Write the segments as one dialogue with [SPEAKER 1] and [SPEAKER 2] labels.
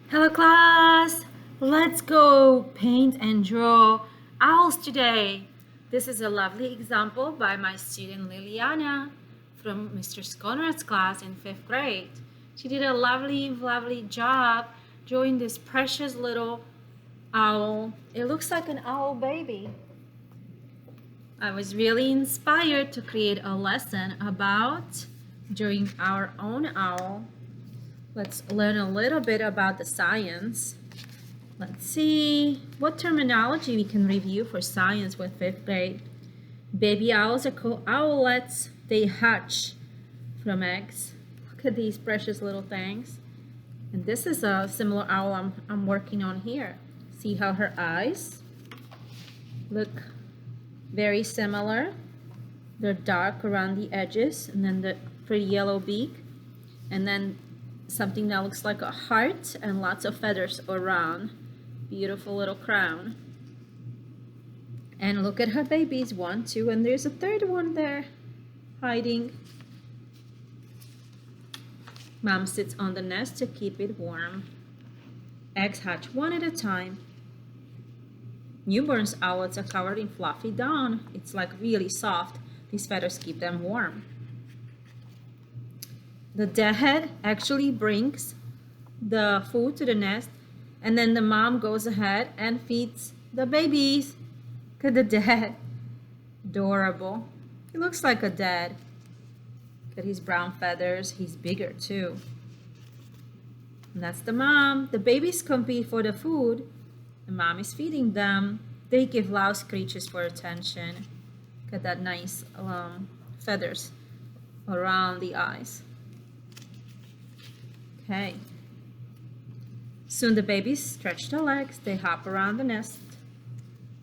[SPEAKER 1] Hello class! Let's go paint and draw owls today. This is a lovely example by my student Liliana from Mr. Sconrad's class in 5th grade. She did a lovely job drawing this precious little owl. It looks like an owl baby. I was really inspired to create a lesson about drawing our own owl. Let's learn a little bit about the science. Let's see what terminology we can review for science with 5th grade. Baby owls are called owlets. They hatch from eggs. Look at these precious little things. And this is a similar owl I'm working on here. See how her eyes look very similar. They're dark around the edges, and then the pretty yellow beak, and then something that looks like a heart and lots of feathers around. Beautiful little crown. And look at her babies, 1, 2, and there's a third one there hiding. Mom sits on the nest to keep it warm. Eggs hatch one at a time. Newborn owlets are covered in fluffy down. It's like really soft. These feathers keep them warm. The deadhead actually brings the food to the nest, and then the mom goes ahead and feeds the babies. Look at the dad. Adorable. He looks like a dad. Look at his brown feathers. He's bigger too. And that's the mom. The babies compete for the food. The mom is feeding them. They give loud screeches for attention. Look at that nice feathers around the eyes. Okay. Soon the babies stretch their legs. They hop around the nest.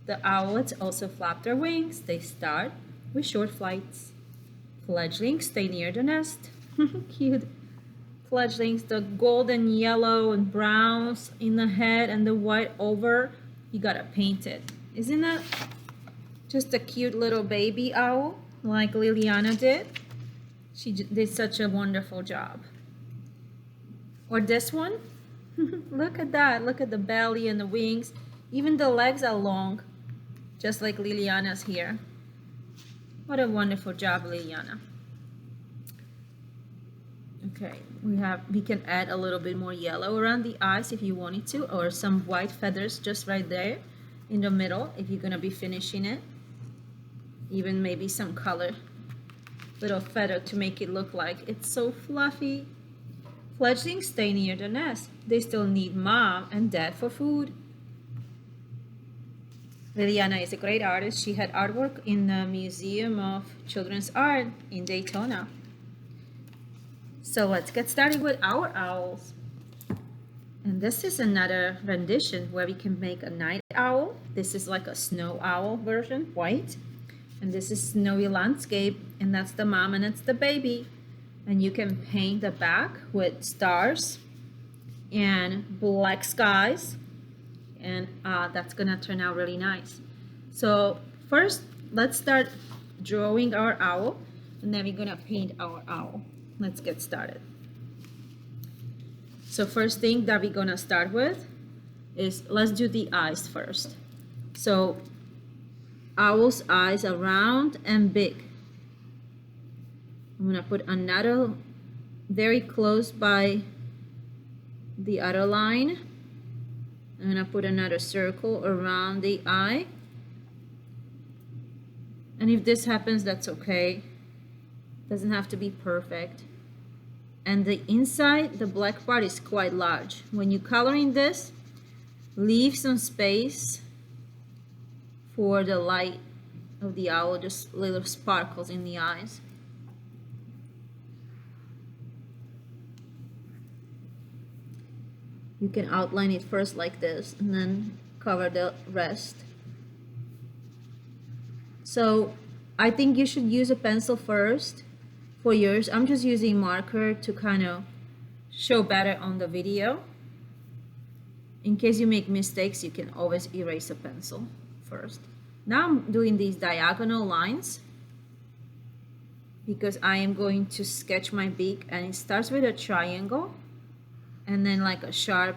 [SPEAKER 1] The owlets also flap their wings. They start with short flights. Fledglings stay near the nest. Cute. Fledglings, the golden yellow and browns in the head and the white over. You gotta paint it. Isn't that just a cute little baby owl like Liliana did? She did such a wonderful job. Or this one. Look at that. Look at the belly and the wings. Even the legs are long, just like Liliana's here. What a wonderful job, Liliana. Okay, we can add a little bit more yellow around the eyes if you wanted to, or some white feathers just right there in the middle if you're gonna be finishing it. Even maybe some color, little feather to make it look like it's so fluffy. Fledglings stay near the nest. They still need mom and dad for food. Liliana is a great artist. She had artwork in the Museum of Children's Art in Daytona. So let's get started with our owls. And this is another rendition where we can make a night owl. This is like a snow owl version, white. And this is snowy landscape, and that's the mom and that's the baby. And you can paint the back with stars and black skies, and that's gonna turn out really nice. So first, let's start drawing our owl, and then we're gonna paint our owl. Let's get started. So first thing that we're gonna start with is, let's do the eyes first. So owl's eyes are round and big. I'm gonna put another very close by the other line. I'm gonna put another circle around the eye. And if this happens, that's okay. Doesn't have to be perfect. And the inside, the black part is quite large. When you're coloring this, leave some space for the light of the owl, just little sparkles in the eyes. You can outline it first like this and then cover the rest. So I think you should use a pencil first for yours. I'm just using marker to kind of show better on the video. In case you make mistakes, you can always erase a pencil first. Now I'm doing these diagonal lines because I am going to sketch my beak, and it starts with a triangle and then like a sharp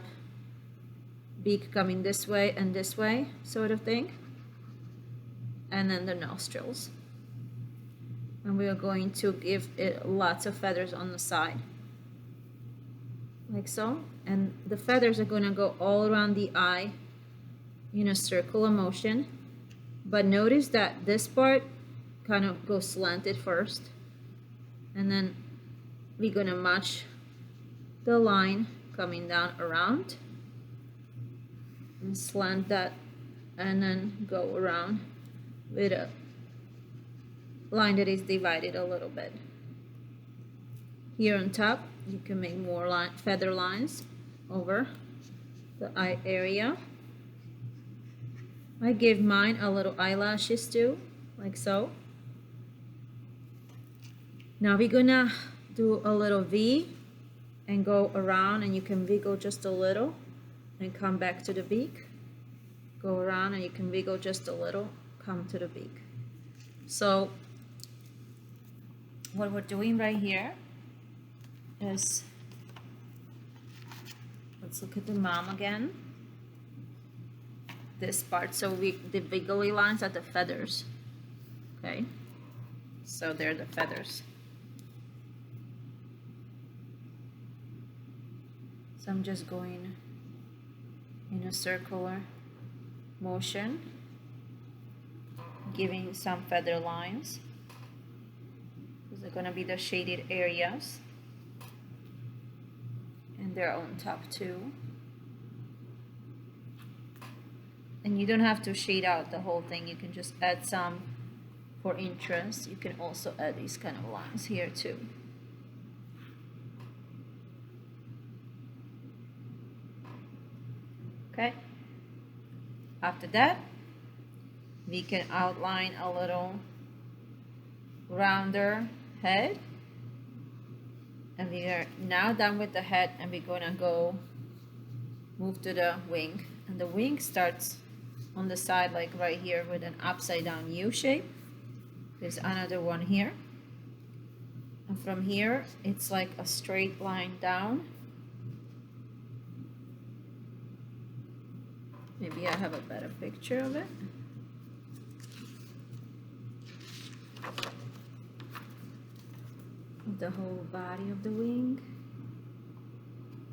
[SPEAKER 1] beak coming this way and this way, sort of thing. And then the nostrils. And we are going to give it lots of feathers on the side, like so. And the feathers are going to go all around the eye in a circular motion. But notice that this part kind of goes slanted first, and then we're going to match the line coming down around and slant that, and then go around with a line that is divided a little bit. Here on top you can make more feather lines over the eye area. I gave mine a little eyelashes too, like so. Now we're gonna do a little V and go around, and you can wiggle just a little and come back to the beak. Go around and you can wiggle just a little, come to the beak. So what we're doing right here is, let's look at the mom again. This part, so the wiggly lines are the feathers. Okay, so they're the feathers. So I'm just going in a circular motion, giving some feather lines. These are going to be the shaded areas, and they're on top too. And you don't have to shade out the whole thing, you can just add some for interest. You can also add these kind of lines here too. Okay, after that we can outline a little rounder head, and we are now done with the head, and we're gonna go move to the wing. And the wing starts on the side, like right here, with an upside down U shape. There's another one here, and from here it's like a straight line down. Maybe I have a better picture of it. The whole body of the wing.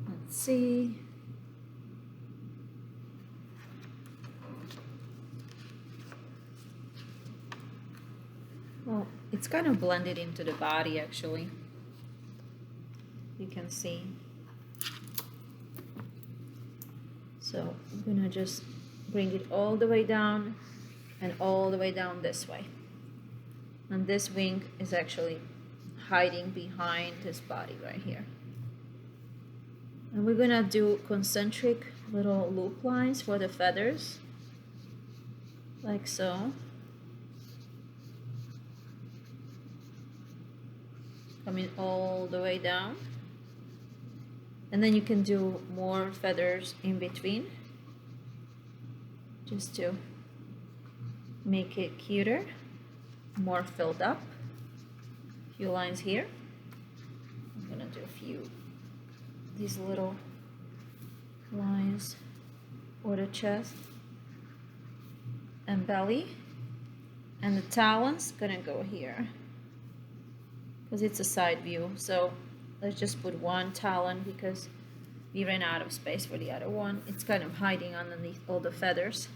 [SPEAKER 1] Let's see. Well, it's kind of blended into the body actually. You can see. So I'm gonna just bring it all the way down and all the way down this way. And this wing is actually hiding behind this body right here. And we're gonna do concentric little loop lines for the feathers, like so. Coming all the way down. And then you can do more feathers in between, just to make it cuter, more filled up. A few lines here. I'm gonna do a few these little lines for the chest and belly, and the talons gonna go here because it's a side view. So let's just put one talon because we ran out of space for the other one. It's kind of hiding underneath all the feathers.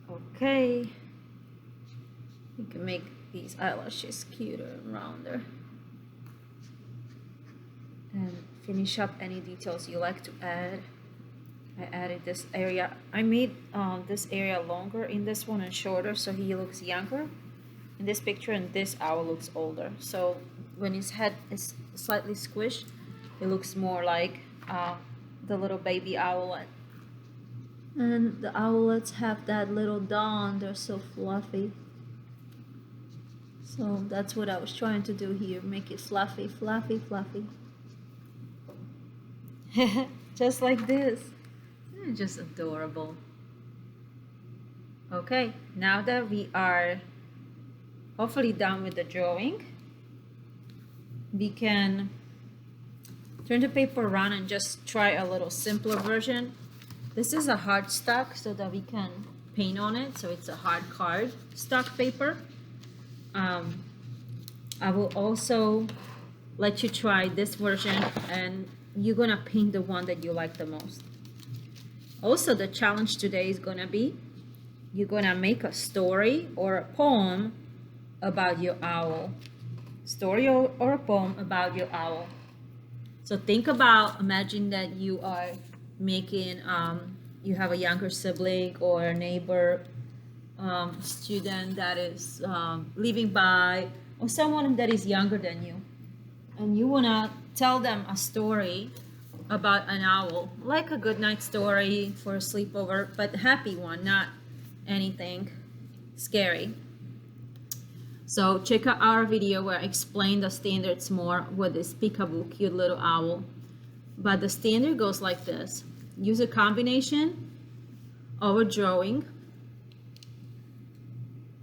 [SPEAKER 1] Okay, you can make these eyelashes cuter and rounder, and finish up any details you like to add. I added this area. I made this area longer in this one and shorter, so he looks younger in this picture, and this owl looks older. So when his head is slightly squished, it looks more like the little baby owlet. And the owlets have that little dawn, they're so fluffy. So that's what I was trying to do here, make it fluffy, fluffy, fluffy. Just like this. Just adorable. Okay, now that we are hopefully done with the drawing, we can turn the paper around and just try a little simpler version. This is a hard stock so that we can paint on it, so it's a hard card stock paper. I will also let you try this version, and you're gonna paint the one that you like the most. Also, the challenge today is gonna be you're gonna make a story or a poem about your owl. Story or a poem about your owl. So think about, imagine that you are making, you have a younger sibling or a neighbor, student that is living by, or someone that is younger than you, and you want to tell them a story about an owl, like a good night story for a sleepover, but a happy one, not anything scary. So check out our video where I explain the standards more with this peekaboo cute little owl. But the standard goes like this. Use a combination of a drawing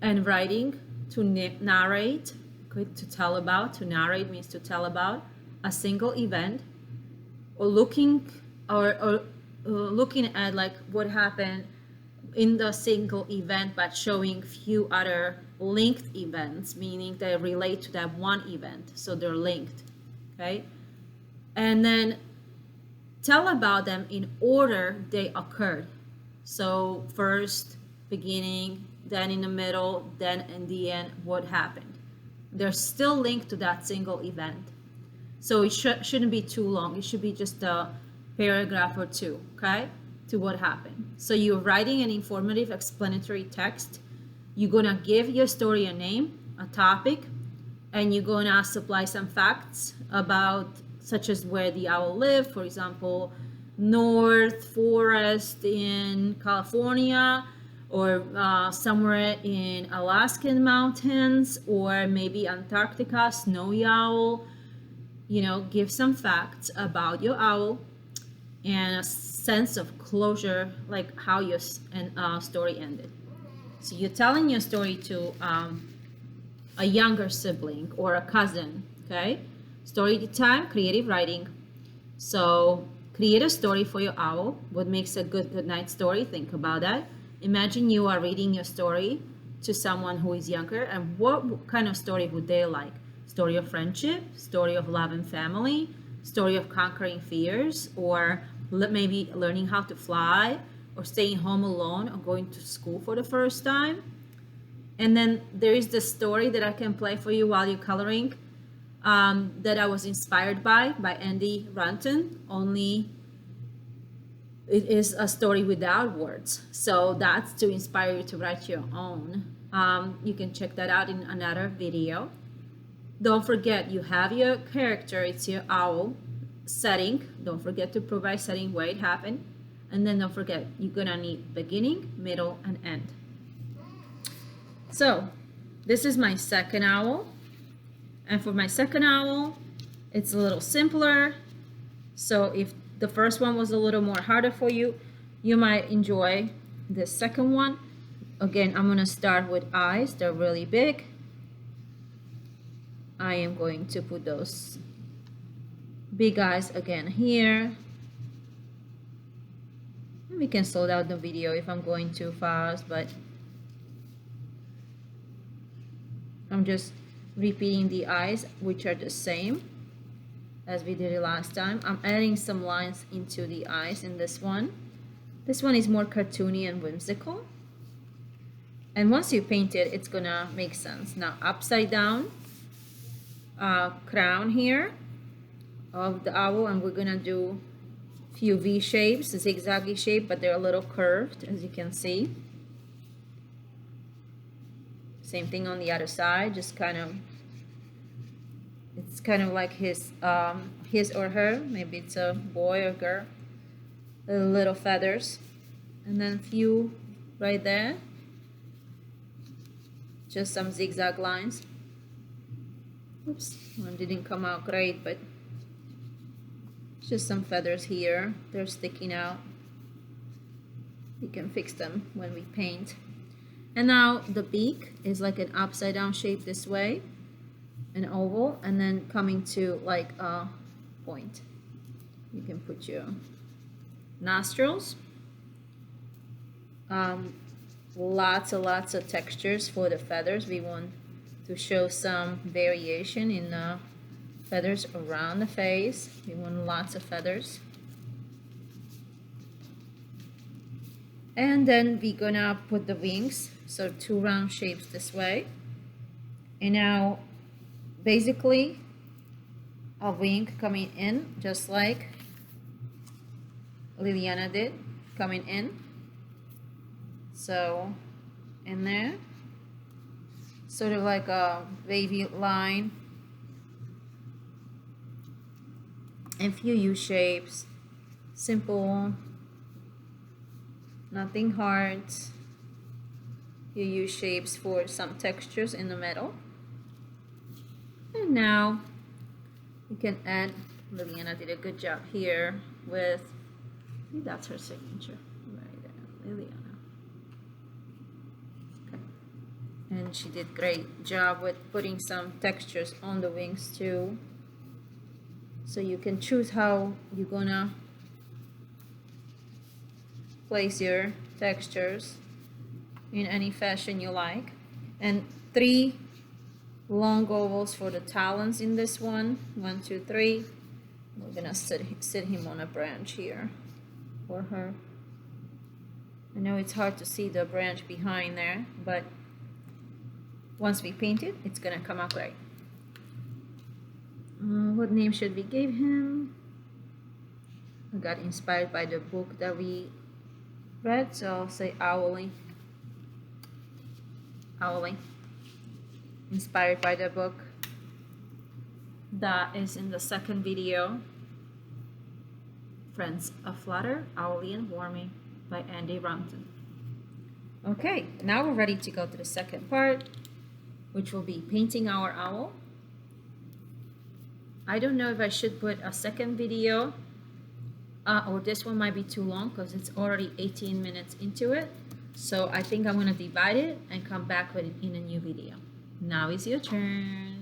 [SPEAKER 1] and writing to narrate, to tell about. To narrate means to tell about a single event, or looking at like what happened in the single event, but showing few other linked events, meaning they relate to that one event, so they're linked. Okay, and then tell about them in order they occurred. So first beginning, then in the middle, then in the end, what happened. They're still linked to that single event, so it shouldn't be too long. It should be just a paragraph or two, okay, to what happened. So you're writing an informative explanatory text. You're gonna give your story a name, a topic, and you're gonna supply some facts about, such as where the owl lived, for example, North Forest in California, or somewhere in Alaskan mountains, or maybe Antarctica, snowy owl. You know, give some facts about your owl and a sense of closure, like how your story ended. So you're telling your story to a younger sibling or a cousin, okay? Story time, creative writing. So create a story for your owl. What makes a good night story? Think about that. Imagine you are reading your story to someone who is younger, and what kind of story would they like? Story of friendship, story of love and family, story of conquering fears, or maybe learning how to fly, or staying home alone, or going to school for the first time. And then there is the story that I can play for you while you're coloring, that I was inspired by Andy Runton, only it is a story without words. So that's to inspire you to write your own. You can check that out in another video. Don't forget, you have your character, it's your owl setting. Don't forget to provide setting where it happened. And then don't forget, you're gonna need beginning, middle, and end. So this is my second owl. And for my second owl, it's a little simpler. So if the first one was a little more harder for you, you might enjoy the second one. Again, I'm gonna start with eyes. They're really big. I am going to put those big eyes again here. We can slow down the video if I'm going too fast, but I'm just repeating the eyes, which are the same as we did it last time. I'm adding some lines into the eyes in this one. This one is more cartoony and whimsical. And once you paint it, it's gonna make sense. Now, upside down crown here of the owl, and we're gonna do few V shapes, a zigzaggy shape, but they're a little curved, as you can see. Same thing on the other side, just kind of, it's kind of like his or her, maybe it's a boy or girl, little feathers, and then few right there, just some zigzag lines. Oops, one didn't come out great, but just some feathers here, they're sticking out. We can fix them when we paint. And now the beak is like an upside down shape this way, an oval and then coming to like a point. You can put your nostrils. Lots and lots of textures for the feathers. We want to show some variation in the feathers around the face. We want lots of feathers. And then we're gonna put the wings, so 2 round shapes this way. And now basically a wing coming in just like Liliana did, coming in. So in there, sort of like a wavy line, and few U shapes, simple, nothing hard. Few U shapes for some textures in the middle. And now you can add, Liliana did a good job here with, I think that's her signature right there, Liliana. Okay. And she did great job with putting some textures on the wings too. So you can choose how you're gonna place your textures in any fashion you like. And 3 long ovals for the talons in this one. 1, 2, 3. We're gonna sit him on a branch here for her. I know it's hard to see the branch behind there, but once we paint it, it's gonna come out great. What name should we give him? I got inspired by the book that we read, so I'll say Owly. Owly. Inspired by the book that is in the second video, Friends Aflutter, Owly and Wormy by Andy Rumpton. Okay, now we're ready to go to the second part, which will be painting our owl. I don't know if I should put a second video or this one might be too long because it's already 18 minutes into it. So I think I'm going to divide it and come back with it in a new video. Now is your turn.